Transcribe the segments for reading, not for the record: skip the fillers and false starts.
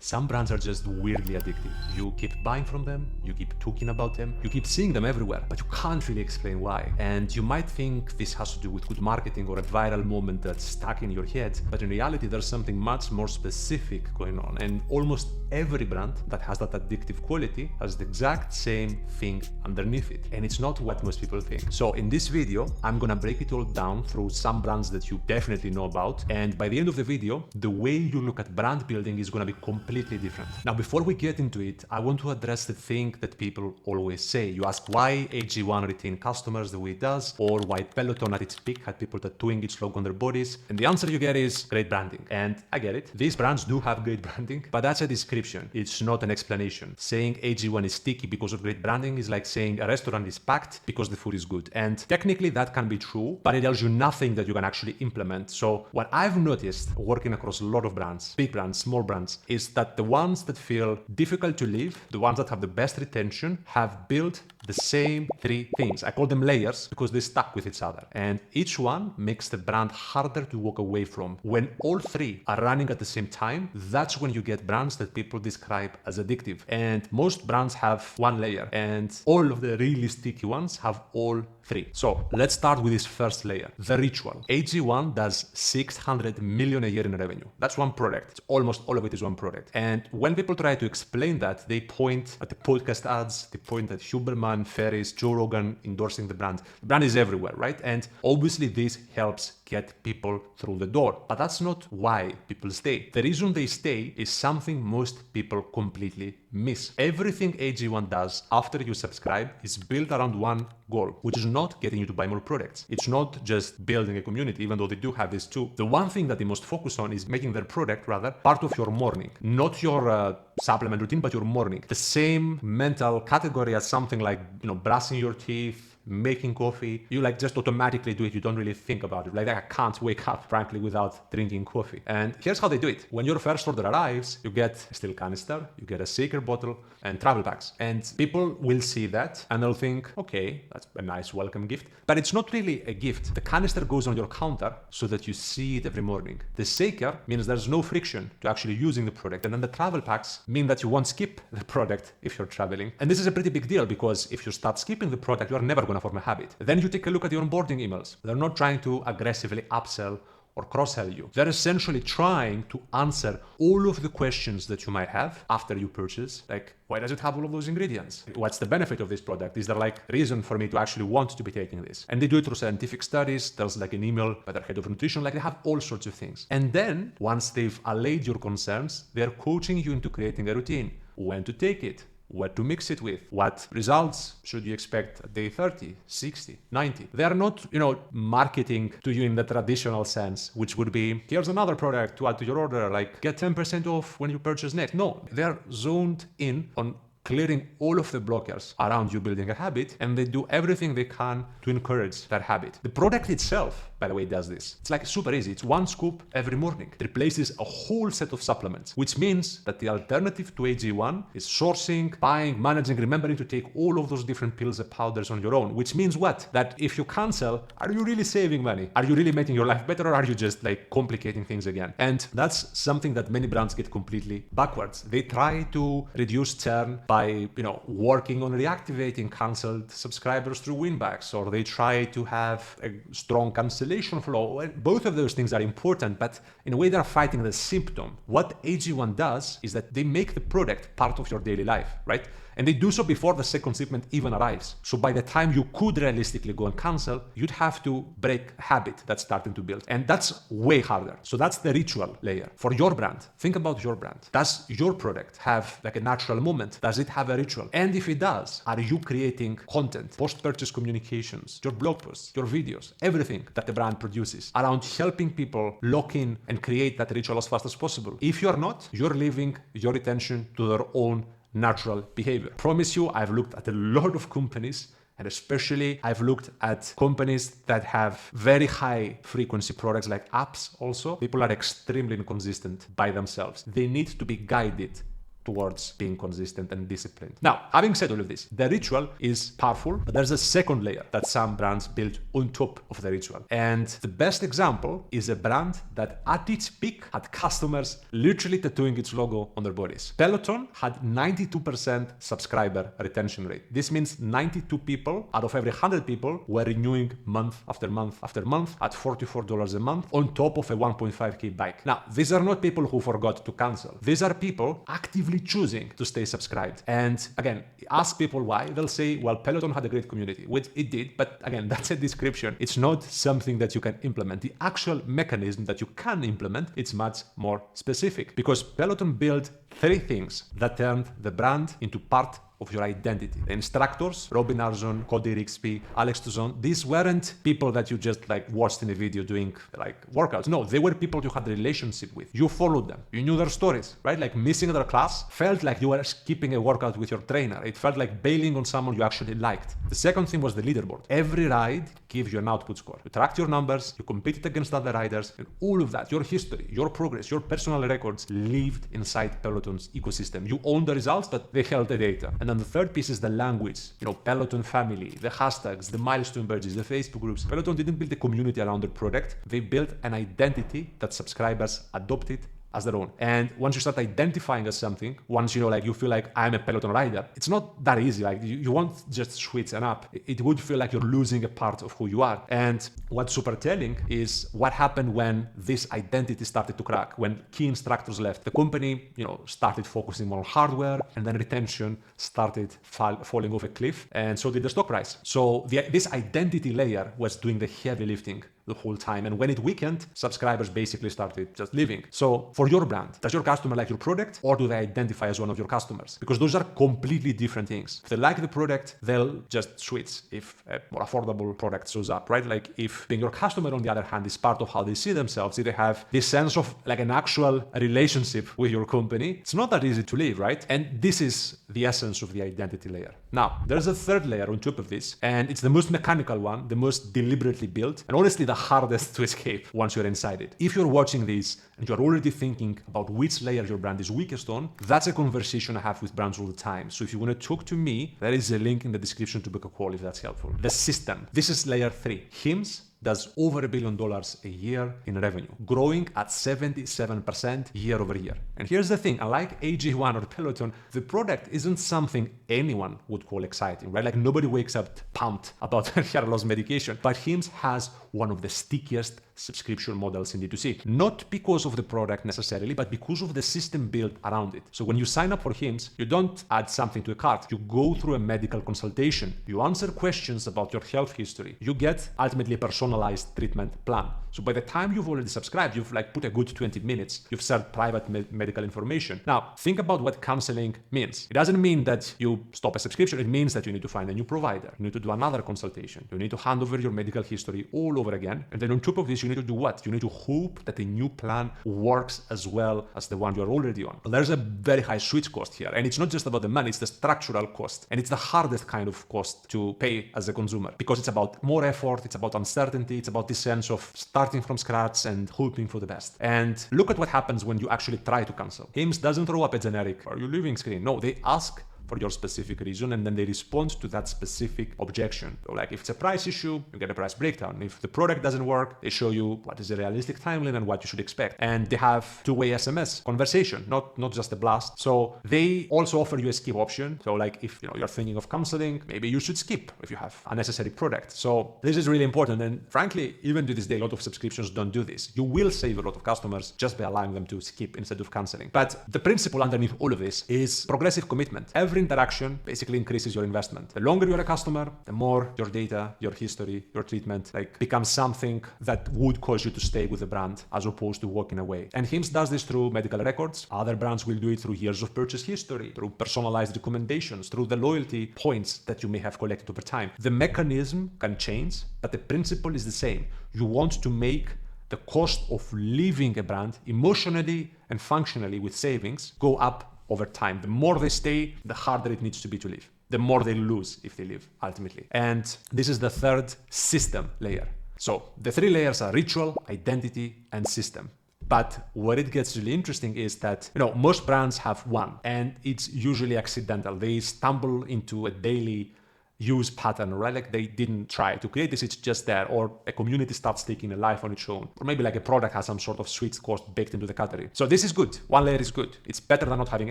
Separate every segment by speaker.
Speaker 1: Some brands are just weirdly addictive. You keep buying from them, you keep talking about them, you keep seeing them everywhere, but you can't really explain why. And you might think this has to do with good marketing or a viral moment that's stuck in your head, but in reality there's something much more specific going on. And almost every brand that has that addictive quality has the exact same thing underneath it. And it's not what most people think. So in this video, I'm gonna break it all down through some brands that you definitely know about. And by the end of the video, the way you look at brand building is gonna be completely different. Now, before we get into it, I want to address the thing that people always say. You ask why AG1 retain customers the way it does, or why Peloton at its peak had people tattooing its logo on their bodies. And the answer you get is great branding. And I get it. These brands do have great branding, but that's a description. It's not an explanation. Saying AG1 is sticky because of great branding is like saying a restaurant is packed because the food is good. And technically that can be true, but it tells you nothing that you can actually implement. So what I've noticed working across a lot of brands, big brands, small brands, is that the ones that feel difficult to leave, the ones that have the best retention, have built the same three things. I call them layers because they stuck with each other. And each one makes the brand harder to walk away from. When all three are running at the same time, that's when you get brands that people describe as addictive. And most brands have one layer, and all of the really sticky ones have all three. So let's start with this first layer, the ritual. AG1 does 600 million a year in revenue. That's one product. It's almost all of it is one product. And when people try to explain that, they point at the podcast ads, they point at Huberman, Ferris, Joe Rogan endorsing the brand. The brand is everywhere, right? And obviously this helps get people through the door. But that's not why people stay. The reason they stay is something most people completely miss. Everything AG1 does after you subscribe is built around one goal, which is not getting you to buy more products. It's not just building a community, even though they do have this too. The one thing that they most focus on is making their product rather part of your morning, not your supplement routine, but your morning. The same mental category as something like, brushing your teeth, making coffee. You just automatically do it. You don't really think about it. I can't wake up, frankly, without drinking coffee. And here's how they do it. When your first order arrives, you get a steel canister, you get a shaker bottle, and travel packs. And people will see that and they'll think, okay, that's a nice welcome gift. But it's not really a gift. The canister goes on your counter so that you see it every morning. The shaker means there's no friction to actually using the product. And then the travel packs mean that you won't skip the product if you're traveling. And this is a pretty big deal because if you start skipping the product, you are never going to form a habit. Then you take a look at your onboarding emails. They're not trying to aggressively upsell or cross-sell you. They're essentially trying to answer all of the questions that you might have after you purchase. Like, why does it have all of those ingredients? What's the benefit of this product? Is there reason for me to actually want to be taking this? And they do it through scientific studies. There's an email by their head of nutrition. They have all sorts of things. And then once they've allayed your concerns, they're coaching you into creating a routine. When to take it, what to mix it with, what results should you expect at day 30, 60, 90. They are not, marketing to you in the traditional sense, which would be, here's another product to add to your order, get 10% off when you purchase next. No, they're zoned in on clearing all of the blockers around you building a habit, and they do everything they can to encourage that habit. The product itself, by the way, does this. It's super easy. It's one scoop every morning. It replaces a whole set of supplements, which means that the alternative to AG1 is sourcing, buying, managing, remembering to take all of those different pills and powders on your own, which means what? That if you cancel, are you really saving money? Are you really making your life better, or are you just complicating things again? And that's something that many brands get completely backwards. They try to reduce churn by working on reactivating canceled subscribers through winbacks, or they try to have a strong cancellation flow. Both of those things are important, but in a way they're fighting the symptom. What AG1 does is that they make the product part of your daily life, right? And they do so before the second shipment even arrives. So by the time you could realistically go and cancel, you'd have to break a habit that's starting to build. And that's way harder. So that's the ritual layer. For your brand, think about your brand. Does your product have a natural moment? Does it have a ritual? And if it does, are you creating content, post-purchase communications, your blog posts, your videos, everything that the brand produces around helping people lock in and create that ritual as fast as possible? If you're not, you're leaving your attention to their own natural behavior. Promise you, I've looked at a lot of companies, and especially I've looked at companies that have very high frequency products like apps also. People are extremely inconsistent by themselves. They need to be guided towards being consistent and disciplined. Now, having said all of this, the ritual is powerful, but there's a second layer that some brands build on top of the ritual. And the best example is a brand that at its peak had customers literally tattooing its logo on their bodies. Peloton had 92% subscriber retention rate. This means 92 people out of every 100 people were renewing month after month after month at $44 a month on top of a 1.5K bike. Now, these are not people who forgot to cancel. These are people actively choosing to stay subscribed. And again, ask people why. They'll say, well, Peloton had a great community, which it did. But again, that's a description. It's not something that you can implement. The actual mechanism that you can implement, it's much more specific, because Peloton built 3 things that turned the brand into part of your identity. The instructors, Robin Arzon, Cody Rixby, Alex Touzon, these weren't people that you just like watched in a video doing like workouts. No, they were people you had a relationship with. You followed them. You knew their stories, right? Like missing their class felt like you were skipping a workout with your trainer. It felt like bailing on someone you actually liked. The second thing was the leaderboard. Every ride gives you an output score. You tracked your numbers, you competed against other riders, and all of that, your history, your progress, your personal records lived inside Peloton's ecosystem. You owned the results, but they held the data. And then the third piece is the language. Peloton family, the hashtags, the milestone badges, the Facebook groups. Peloton didn't build a community around their product. They built an identity that subscribers adopted as their own. And once you start identifying as something, once you feel like I'm a Peloton rider, it's not that easy. Like you won't just switch an app. It would feel like you're losing a part of who you are. And what's super telling is what happened when this identity started to crack. When key instructors left, the company, started focusing more on hardware, and then retention started falling off a cliff, and so did the stock price. So this identity layer was doing the heavy lifting the whole time. And when it weakened, subscribers basically started just leaving. So for your brand, does your customer like your product, or do they identify as one of your customers? Because those are completely different things. If they like the product, they'll just switch if a more affordable product shows up, right? Like if being your customer, on the other hand, is part of how they see themselves, if they have this sense of like an actual relationship with your company, it's not that easy to leave, right? And this is the essence of the identity layer. Now, there's a third layer on top of this, and it's the most mechanical one, the most deliberately built, and honestly the hardest to escape once you're inside it. If you're watching this and you're already thinking about which layer your brand is weakest on, that's a conversation I have with brands all the time. So if you want to talk to me, there is a link in the description to book a call if that's helpful. The system. This is layer 3. HIMSS does over $1 billion a year in revenue, growing at 77% year over year. And here's the thing, unlike AG1 or Peloton, the product isn't something anyone would call exciting, right? Like nobody wakes up pumped about hair loss medication, but HIMSS has one of the stickiest subscription models in D2C. Not because of the product necessarily, but because of the system built around it. So when you sign up for HIMSS, you don't add something to a cart. You go through a medical consultation. You answer questions about your health history. You get ultimately a personalized treatment plan. So by the time you've already subscribed, you've put a good 20 minutes. You've shared private medical information. Now, think about what counseling means. It doesn't mean that you stop a subscription. It means that you need to find a new provider. You need to do another consultation. You need to hand over your medical history all over again. And then on top of this, you need to do what? You need to hope that the new plan works as well as the one you're already on. There's a very high switch cost here. And it's not just about the money, it's the structural cost. And it's the hardest kind of cost to pay as a consumer, because it's about more effort, it's about uncertainty, it's about this sense of starting from scratch and hoping for the best. And look at what happens when you actually try to cancel. HIMSS doesn't throw up a generic, "Are you leaving?" screen. No, they ask for your specific reason, and then they respond to that specific objection. So like if it's a price issue, you get a price breakdown. If the product doesn't work, they show you what is a realistic timeline and what you should expect. And they have two-way SMS conversation, not just a blast. So they also offer you a skip option. So like if you're thinking of canceling, maybe you should skip if you have unnecessary product. So this is really important. And frankly, even to this day, a lot of subscriptions don't do this. You will save a lot of customers just by allowing them to skip instead of canceling. But the principle underneath all of this is progressive commitment. Every interaction basically increases your investment. The longer you're a customer, the more your data, your history, your treatment becomes something that would cause you to stay with the brand as opposed to walking away. And HIMSS does this through medical records. Other brands will do it through years of purchase history, through personalized recommendations, through the loyalty points that you may have collected over time. The mechanism can change, but the principle is the same. You want to make the cost of leaving a brand emotionally and functionally with savings go up over time. The more they stay, the harder it needs to be to leave. The more they lose if they leave, ultimately. And this is the third system layer. So the three layers are ritual, identity, and system. But where it gets really interesting is that, most brands have one, and it's usually accidental. They stumble into a daily use pattern, right? Like they didn't try to create this, it's just there, or a community starts taking a life on its own, or maybe like a product has some sort of sweet cost baked into the category. So this is good. One layer is good. It's better than not having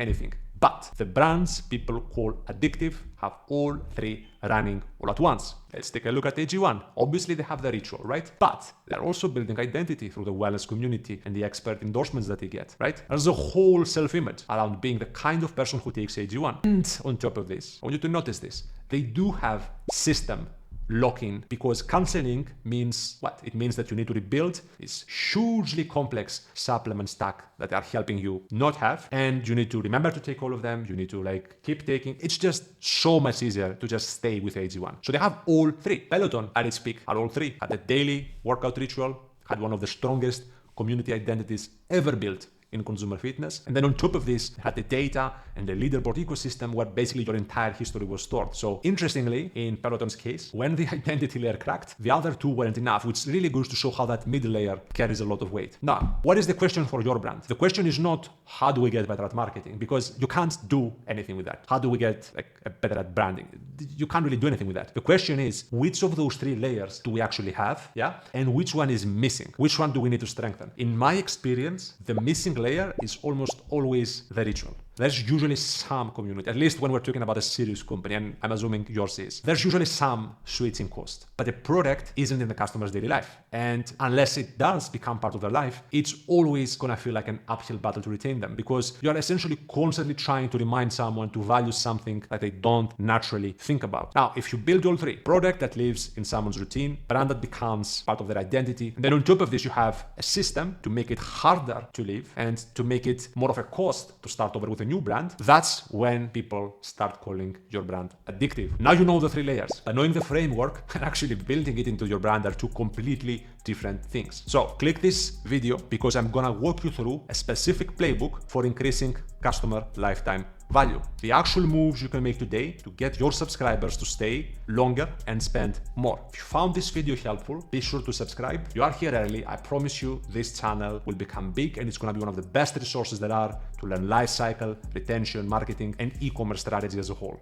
Speaker 1: anything. But the brands people call addictive have all three running all at once. Let's take a look at AG1. Obviously they have the ritual, right? But they're also building identity through the wellness community and the expert endorsements that they get, right? There's a whole self-image around being the kind of person who takes AG1. And on top of this, I want you to notice this. They do have system lock-in, because canceling means what? It means that you need to rebuild this hugely complex supplement stack that are helping you not have, and you need to remember to take all of them. You need to keep taking. It's just so much easier to just stay with AG1. So they have all three. Peloton at its peak had all three. Had a daily workout ritual, had one of the strongest community identities ever built in consumer fitness. And then on top of this, had the data and the leaderboard ecosystem where basically your entire history was stored. So interestingly, in Peloton's case, when the identity layer cracked, the other two weren't enough, which really goes to show how that middle layer carries a lot of weight. Now, what is the question for your brand? The question is not how do we get better at marketing, because you can't do anything with that. How do we get better at branding? You can't really do anything with that. The question is, which of those three layers do we actually have? Yeah. And which one is missing? Which one do we need to strengthen? In my experience, the missing layer is almost always the ritual. There's usually some community, at least when we're talking about a serious company, and I'm assuming yours is. There's usually some switching cost, but the product isn't in the customer's daily life. And unless it does become part of their life, it's always gonna feel like an uphill battle to retain them, because you're essentially constantly trying to remind someone to value something that they don't naturally think about. Now, if you build all three, product that lives in someone's routine, brand that becomes part of their identity, and then on top of this, you have a system to make it harder to live and to make it more of a cost to start over with a new brand, that's when people start calling your brand addictive. Now you know the three layers, but knowing the framework and actually building it into your brand are two completely different things. So click this video because I'm gonna walk you through a specific playbook for increasing customer lifetime value. The actual moves you can make today to get your subscribers to stay longer and spend more. If you found this video helpful, be sure to subscribe. You are here early. I promise you this channel will become big and it's going to be one of the best resources there are to learn life cycle, retention, marketing, and e-commerce strategy as a whole.